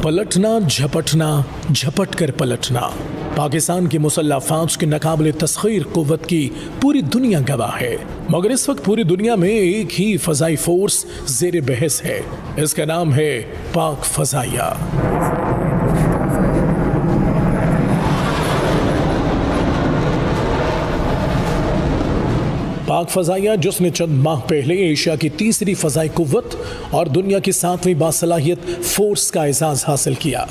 पलटना झपटना झपट कर पलटना, पाकिस्तान की मुसल्लह फौज की नाकाबिले तस्खीर कुव्वत की पूरी दुनिया गवाह है। मगर इस वक्त पूरी दुनिया में एक ही फजाई फोर्स जेर बहस है। इसका नाम है पाक फजाइया। पाक फजाइया, जिसने चंद माह पहले एशिया की तीसरी फजाई कुव्वत और दुनिया की 7वीं बासलाहियत फोर्स का एजाज हासिल किया,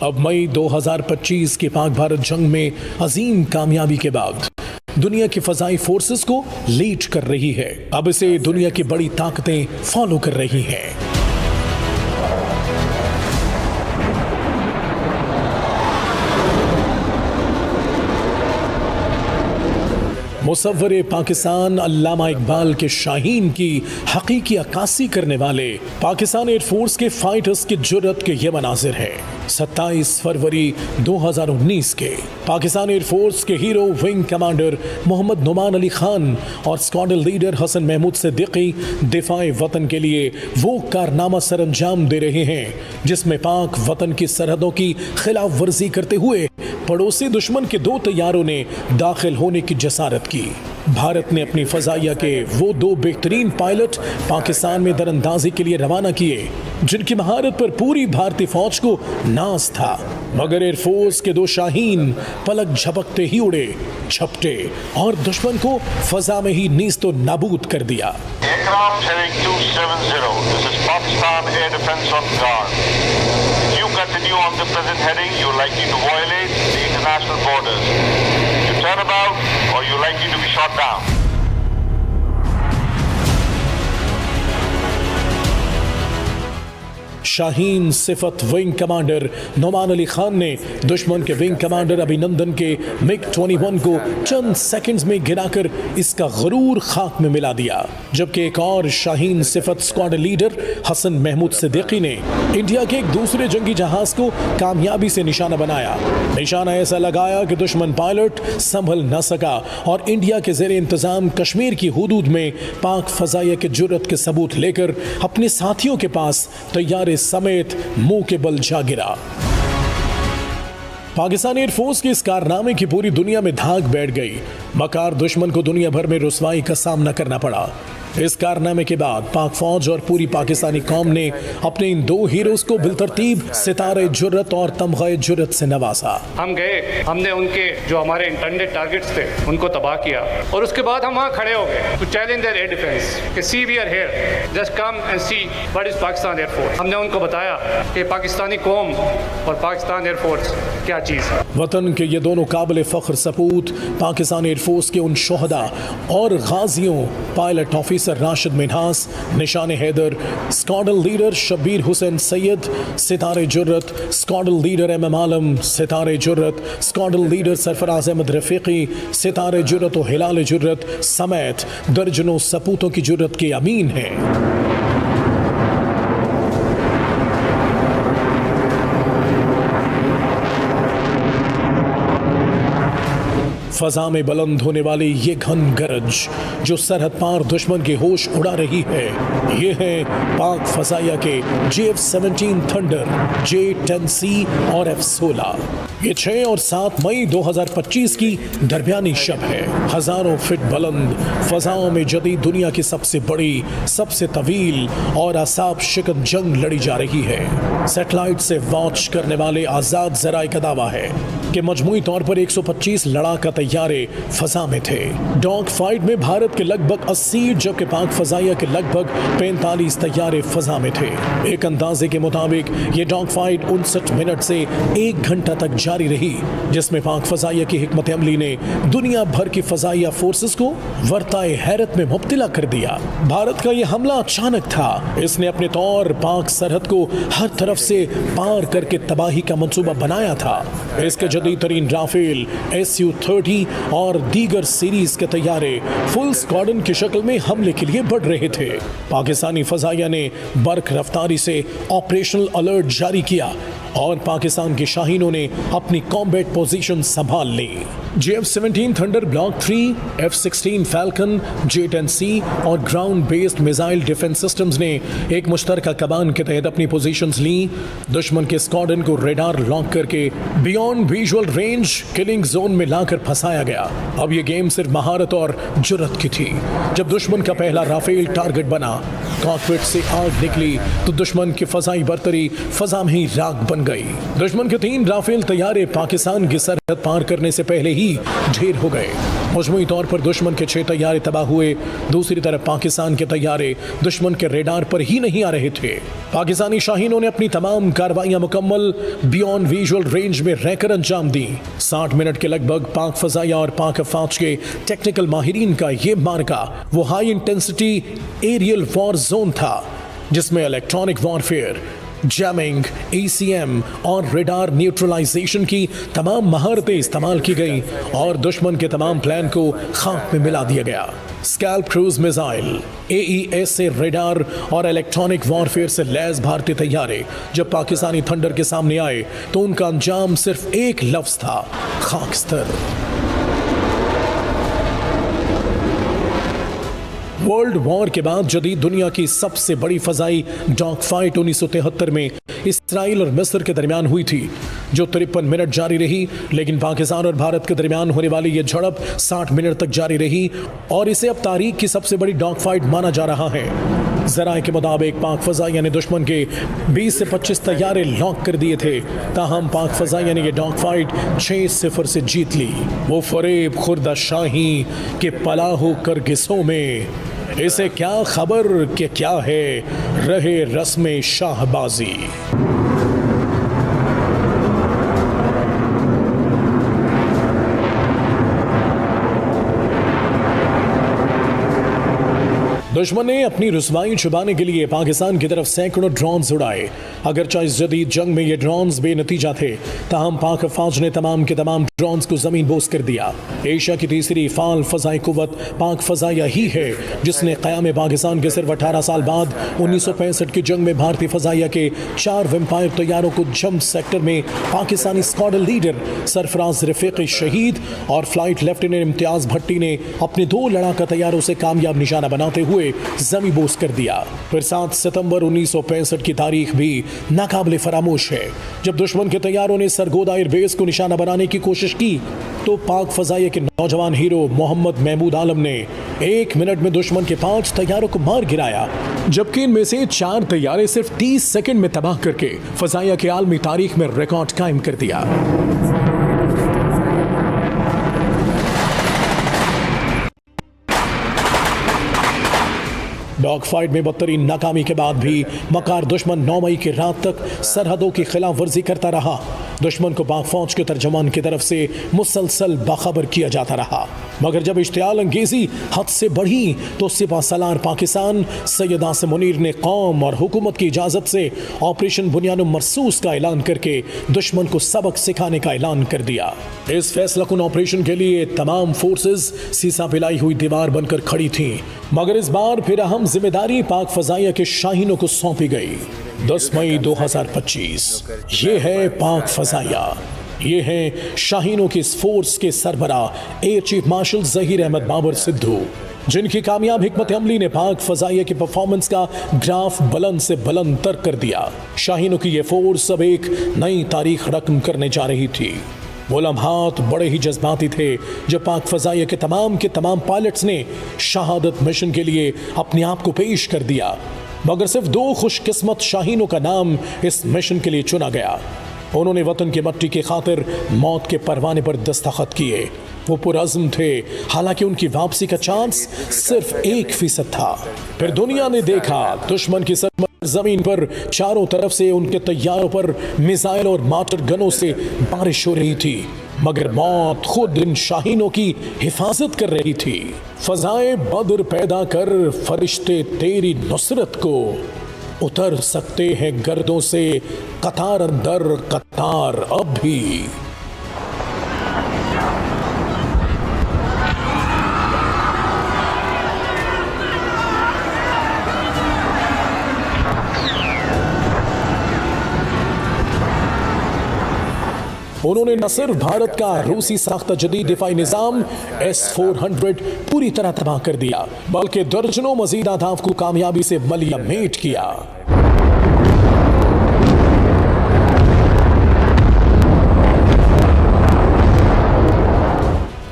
अब मई 2025 की पाक भारत जंग में अजीम कामयाबी के बाद दुनिया की फजाई फोर्सेस को लीड कर रही है। अब इसे दुनिया की बड़ी ताकतें फॉलो कर रही हैं। मुसव्वरे पाकिस्तान अल्लामा इकबाल के शाहीन की हकीकी अक्कासी करने वाले पाकिस्तान एयरफोर्स के फाइटर्स की जुर्रत के ये मनाजिर है। 27 फरवरी 2019 के पाकिस्तान एयरफोर्स के hero wing commander Mohammad Numan Ali Khan और स्क्वाड्रन लीडर हसन महमूद सिद्दीकी दिफाए वतन के लिए वो कारनामा सरअंजाम दे रहे हैं जिसमें पाक वतन की सरहदों की खिलाफ वर्जी करते हुए पड़ोसी दुश्मन के 2 तैयारों ने दाखिल होने की जसारत की। भारत ने अपनी फजाइया के वो 2 बेहतरीन पायलट पाकिस्तान में दरअंदाजी के लिए रवाना किए जिनकी महारत पर पूरी भारतीय फौज को नाज था। मगर एयरफोर्स के 2 शाहीन पलक झपकते ही उड़े, झपटे और दुश्मन को फजा में ही नीस्तो नाबूद कर दिया। Aircraft heading 270, this is Pakistan Air Defense on guard. If you continue on the present heading, you're likely to violate the international borders. You turn about or you're likely to be shot down. Shaheen सिफत wing commander Numan Ali Khan ने दुश्मन के wing commander अभिनंदन के MiG-21 को चंद seconds में गिराकर इसका गरूर खाक में मिला दिया, जबकि एक और शाहीन सिफत स्क्वाड्रन लीडर हसन महमूद सिद्दीकी ने इंडिया के एक दूसरे जंगी जहाज को कामयाबी से निशाना बनाया। निशाना ऐसा लगाया कि दुश्मन पायलट संभल न सका और इंडिया के जेर इंतजाम कश्मीर की हुदूद में पाक फजाइया के जुर्रत के सबूत लेकर अपने साथियों के पास तैयारे समेत मुंह के बल जा गिरा। पाकिस्तान एयरफोर्स के इस कारनामे की पूरी दुनिया में धाक बैठ गई, मकार दुश्मन को दुनिया भर में रुसवाई का सामना करना पड़ा। इस कारनामे के बाद पाक फौज और पूरी पाकिस्तानी कौम ने अपने इन 2 हीरोज को बिलतरतीब सितारे जुर्रत और तमग़े जुर्रत से नवाजा। हम गए, हमने उनके जो हमारे इंटेंडेड टारगेट्स थे उनको तबाह किया और उसके बाद हम वहाँ खड़े हो गए to challenge their air defence कि see we are here, just come and see what is Pakistan air force. हमने उनको बताया कि पाकिस्तानी कौम और पाकिस्तान एयरफोर्स क्या चीज़ है। वतन के ये दोनों काबिल फ़ख्र सपूत पाकिस्तान एयरफोर्स के उन शोहदा और गाजियों pilot officer Rashid Minhas, Nishan Haider, squadron leader Shabbir Hussain Syed, Sitara Jurat, squadron leader MM Alam, Sitara Jurat, squadron leader Sarfaraz Ahmed Rafiqui, Sitara Jurat और हिलाल जुर्रत समेत दर्जनों सपूतों की जुर्रत के अमीन हैं। फजा में बुलंद होने वाली ये घन गरज जो सरहद पार दुश्मन के होश उड़ा रही है, ये है पाक फजाइया के JF-17 थंडर, J-10C और F-16। ये 6 और 7 मई 2025 की दरमियानी शब है। हजारों फीट बुलंद फजाओं में जदीद दुनिया की सबसे बड़ी, सबसे तवील और आसाब शिकन जंग लड़ी जा रही है। सैटेलाइट से वॉच करने वाले आजाद जराए का दावा है कि मजमूई तौर पर 125 लड़ाका तैयारे फजा में थे। डॉग फाइट में भारत के लगभग 80 जबकि पाक फजाइया के लगभग 45 तैयारे फजा में थे। एक अंदाजे के मुताबिक ये डॉग फाइट 59 मिनट से 1 घंटा तक जारी रही, जिसमें पाक फजाइया की हिकमत अमली ने दुनिया भर की फजाइया फोर्सेस को वर्ताए हैरत में मुब्तला कर दिया। भारत का यह हमला अचानक था। इसने अपने तौर पाक सरहद को हर तरफ से पार करके तबाही का मंसूबा बनाया था। इसके जदीद तरीन राफेल Su-30 3 और दीगर सीरीज के तैयारे फुल स्क्वाड्रन की शक्ल में हमले के लिए बढ़ रहे थे। पाकिस्तानी फजाइया ने बर्क रफ्तारी से ऑपरेशनल अलर्ट जारी किया और पाकिस्तान के शाहीनों ने अपनी कॉम्बैट पोजीशन संभाल ली। JF-17 thunder block 3, F-16 falcon, J-10C और ground based missile defence systems ने एक मुश्तरका कमान के तहत अपनी पोजीशंस ली। दुश्मन के स्क्वाड्रन को रेडार लॉक करके beyond visual range killing zone में लाकर फंसाया गया। अब यह गेम सिर्फ महारत और जुर्रत की थी। जब दुश्मन का पहला राफेल टारगेट बना, कॉकपिट से आग निकली तो दुश्मन की फजाई बर्तरी फजा में ही राख बन गई। दुश्मन के 3 राफेल तैयारे पाकिस्तान की सरहद पार करने से पहले ही ढेर हो गए। मजमूई तौर पर दुश्मन के 6 तैयारे तबाह हुए। दूसरी तरफ पाकिस्तान के तैयारे दुश्मन के रेडार पर ही नहीं आ रहे थे। पाकिस्तानी शाहीनों ने अपनी तमाम कार्रवाइयां मुकम्मल बियॉन्ड विजुअल रेंज में रहकर अंजाम दी। 60 मिनट के लगभग पाक फजाइया और पाक अफवाज के टेक्निकल माहिरीन का ये मार्का वो high intensity aerial war zone था जिसमें इलेक्ट्रॉनिक वॉरफेयर, जैमिंग, ACM और रेडार न्यूट्रलाइजेशन की तमाम महारतें इस्तेमाल की गई और दुश्मन के तमाम प्लान को खाक में मिला दिया गया। स्कैल्प क्रूज मिसाइल, AES से रेडार और इलेक्ट्रॉनिक वॉरफेयर से लैस भारतीय तैयारे जब पाकिस्तानी थंडर के सामने आए तो उनका अंजाम सिर्फ एक लफ्ज था, खाकस्तर। वर्ल्ड वॉर के बाद जदीद दुनिया की सबसे बड़ी फजाई डॉग फाइट 1973 में इसराइल और मिस्र के दरमियान हुई थी, जो 53 मिनट जारी रही। लेकिन पाकिस्तान और भारत के दरमियान होने वाली यह झड़प 60 मिनट तक जारी रही और इसे अब तारीख की सबसे बड़ी डॉग फाइट माना जा रहा है। जराए के मुताबिक पाक फजाइया ने दुश्मन के 20 से 25 तैयारे लॉक कर दिए थे, ताहम पाक फजाइया ने यह डॉग फाइट 6-0 से जीत ली। वो फरेब खुर्दा शाही के पला हो कर गिसों में, इसे क्या खबर कि क्या है रहे रस्म शाहबाजी। दुश्मन ने अपनी रुसवाई छुपाने के लिए पाकिस्तान की तरफ सैकड़ों ड्रोन्स उड़ाए। अगरचे इस जदीद जंग में ये ड्रोन्स बेनतीजा थे, ताहम पाक फौज ने तमाम के तमाम ड्रोन्स को जमीन बोस कर दिया। एशिया की तीसरी फाल फजाई कुव्वत पाक फजाइया ही है जिसने क़याम पाकिस्तान के सिर्फ 18 साल बाद 1965 की जंग में भारतीय फजाइया के 4 वेम्पायर तैयारों को जम्प सेक्टर में Pakistani squadron leader Sarfaraz Rafiki शहीद और फ्लाइट लेफ्टिनेंट इम्तियाज भट्टी ने अपने 2 लड़ाका तैयारों से कामयाब निशाना बनाते हुए जमी बोस कर दिया। फिर 7 सितंबर 1965 की तारीख भी नाकाबिले फरामोश है। जब दुश्मन के तैयारों ने सरगोदा एयरबेस को निशाना बनाने की कोशिश की तो पाक फजाइया के नौजवान हीरो मोहम्मद महमूद आलम ने 1 मिनट में दुश्मन के 5 तैयारों को मार गिराया, जबकि इनमें से 4 तैयारे सिर्फ 30 सेकंड में तबाह करके फजाइया के आलमी तारीख में रिकॉर्ड कायम कर दिया। डॉग फाइट में बदतरीन नाकामी के बाद भी मकार दुश्मन 9 मई की रात तक सरहदों की खिलाफ वर्जी करता रहा। दुश्मन को पाक फौज के तर्जमान की तरफ से मुसलसल बाखबर किया जाता रहा, मगर जब इश्तियाल अंगेजी हद से बढ़ी तो सिपा सलार पाकिस्तान सैयद आसिम मुनीर ने कौम और हुकूमत की इजाज़त से ऑपरेशन बुनियाद मरसूस का ऐलान करके दुश्मन को सबक सिखाने का ऐलान कर दिया। इस फैसलाकुन ऑपरेशन के लिए तमाम फोर्सेस सीसा पिलाई हुई दीवार बनकर खड़ी थीं, मगर इस बार फिर अहम जिम्मेदारी पाक फजाइया के शाहीनों को सौंपी गई। 10 मई 2025 ये है पाक फजाइया, ये है शाहीनों की इस फोर्स के सरबरा air chief marshal Zaheer Ahmed Babar Sidhu, जिनकी कामयाब हिकमत अमली ने पाक फजाइया की परफॉर्मेंस का ग्राफ बुलंद से बुलंद तर कर दिया। शाहीनों की ये फोर्स अब एक नई तारीख रकम करने जा रही थी। वो लम्हात बड़े ही जज्बाती थे जब पाक फजाइया के तमाम पायलट्स ने शहादत मिशन के लिए अपने आप को पेश कर दिया, मगर सिर्फ 2 खुशकिस्मत शाहीनों का नाम इस मिशन के लिए चुना गया। उन्होंने वतन की मट्टी की खातिर मौत के परवाने पर दस्तखत किए। वो पुरअज़्म थे, हालांकि उनकी वापसी का चांस सिर्फ 1% था। फिर दुनिया ने देखा दुश्मन की जमीन पर चारों तरफ से उनके तैयारों पर मिसाइल और मार्टर गनों से बारिश हो रही थी, मगर मौत खुद इन शाहीनों की हिफाजत कर रही थी। फजाए बद्र पैदा कर फरिश्ते तेरी नुसरत को, उतर सकते हैं गर्दों से कतार अंदर कतार अब भी। उन्होंने न सिर्फ भारत का रूसी साख्ता जदीद दिफाई निजाम S-400 पूरी तरह तबाह कर दिया, बल्कि दर्जनों मजीद अहदाफ को कामयाबी से मलिया मेट किया।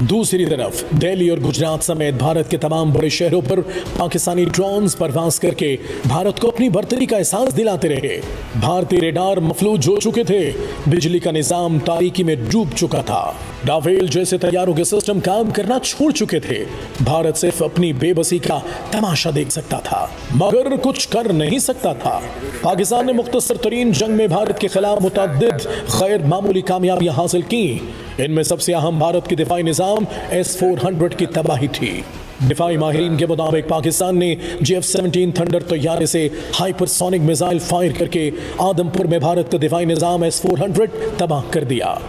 दूसरी तरफ दिल्ली और गुजरात समेत भारत के तमाम बड़े शहरों पर पाकिस्तानी ड्रोन्स परवाज करके भारत को अपनी बर्तरी का एहसास दिलाते रहे। भारतीय रेडार मफलूज हो चुके थे, बिजली का निजाम तारीकी में डूब चुका था, राफेल जैसे तैयारों के सिस्टम काम करना छोड़ चुके थे। भारत सिर्फ अपनी बेबसी का तमाशा देख सकता था, मगर कुछ कर नहीं सकता था। पाकिस्तान ने मुख्तसर तरीन जंग में भारत के खिलाफ मुतअद्दिद गैर मामूली कामयाबियां हासिल की। इनमें सबसे अहम भारत की दिफाई निजाम S-400 की तबाही थी। दिफाई माहिरीन के मुताबिक पाकिस्तान ने JF-17 थंडर तैयारे से हाइपरसोनिक मिसाइल फायर करके आदमपुर में भारत का दिफाई निजाम S-400 तबाह कर दिया।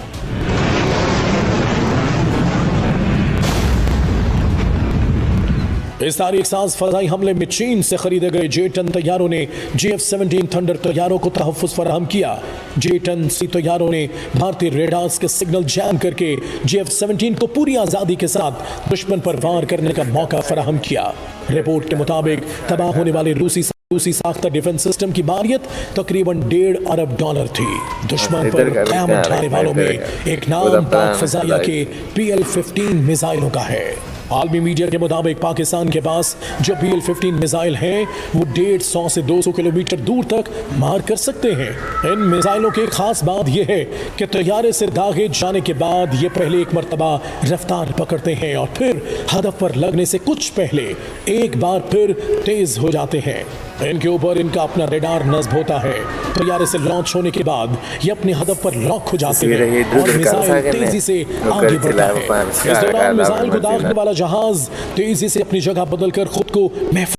इस तारीख साज फजाई हमले में चीन से खरीदे गए J-10 तैयारों ने JF-17 थंडर तैयारों को तहफ़्फ़ुज़ फराहम किया। J-10 सी तैयारों ने भारतीय रेडार्स के सिग्नल जैम करके JF-17 को पूरी आज़ादी के साथ दुश्मन पर वार करने का मौका फराहम किया। रिपोर्ट के मुताबिक तबाह होने वाले रूसी साख्ता डिफेंस सिस्टम की मारियत तकरीबन $1.5 अरब थी। दुश्मन पर क़यामत ढाने वालों में एक नाम पाक फ़ज़ाइया के PL-15 मिसाइलों का है। आलमी मीडिया के मुताबिक पाकिस्तान के पास जो PL-15 मिसाइल हैं वो 150 से 200 किलोमीटर दूर तक मार कर सकते हैं। इन मिसाइलों की खास बात यह है कि तैयारे से दागे जाने के बाद ये पहले एक मरतबा रफ्तार पकड़ते हैं और फिर हदफ पर लगने से कुछ पहले एक बार फिर तेज हो जाते हैं। इनके ऊपर इनका अपना रेडार नस्ब होता है। तैयारे से लॉन्च होने के बाद ये अपने हदफ पर लॉक हो जाते हैं और मिसाइल तेजी से आगे बढ़ता है। इस दौरान मिसाइल को दागने वाला जहाज तेजी से अपनी जगह बदलकर खुद को महफूज